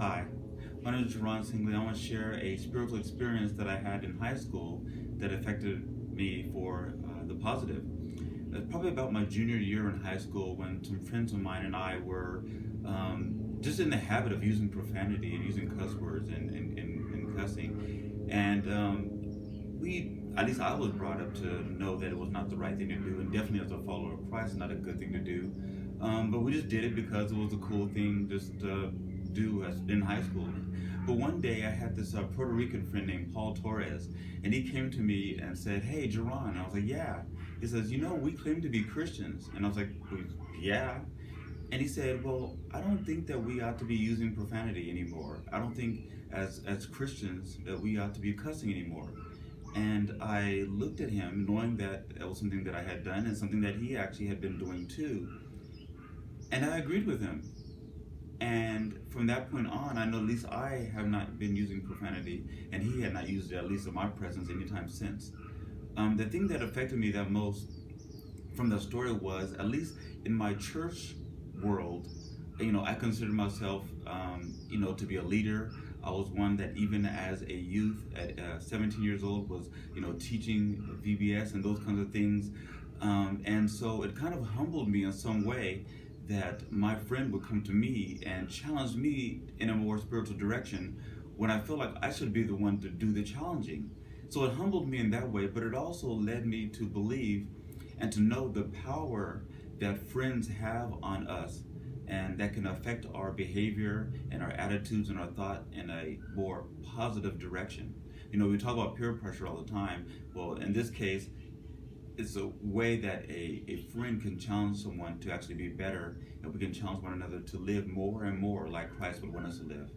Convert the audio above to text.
Hi, my name is Ron Singley. I want to share a spiritual experience that I had in high school that affected me for the positive. It's probably about my junior year in high school when some friends of mine and I were just in the habit of using profanity and using cuss words and cussing. And at least I was brought up to know that it was not the right thing to do, and definitely as a follower of Christ, not a good thing to do. But we just did it because it was a cool thing just to do in high school. But one day I had this Puerto Rican friend named Paul Torres, and he came to me and said, "Hey, Jerron." I was like, "Yeah." He says, "We claim to be Christians." And I was like, "Well, yeah." And he said, "Well, I don't think that we ought to be using profanity anymore. I don't think as Christians that we ought to be cussing anymore." And I looked at him knowing that it was something that I had done and something that he actually had been doing too. And I agreed with him. And from that point on, I know at least I have not been using profanity, and he had not used it, at least in my presence, anytime since. The thing that affected me that most from the story was, at least in my church world, I considered myself, to be a leader. I was one that even as a youth at 17 years old was, teaching VBS and those kinds of things. And so it kind of humbled me in some way that my friend would come to me and challenge me in a more spiritual direction when I feel like I should be the one to do the challenging. So it humbled me in that way, but it also led me to believe and to know the power that friends have on us, and that can affect our behavior and our attitudes and our thought in a more positive direction. We talk about peer pressure all the time. Well, in this case, it's a way that a friend can challenge someone to actually be better, and we can challenge one another to live more and more like Christ would want us to live.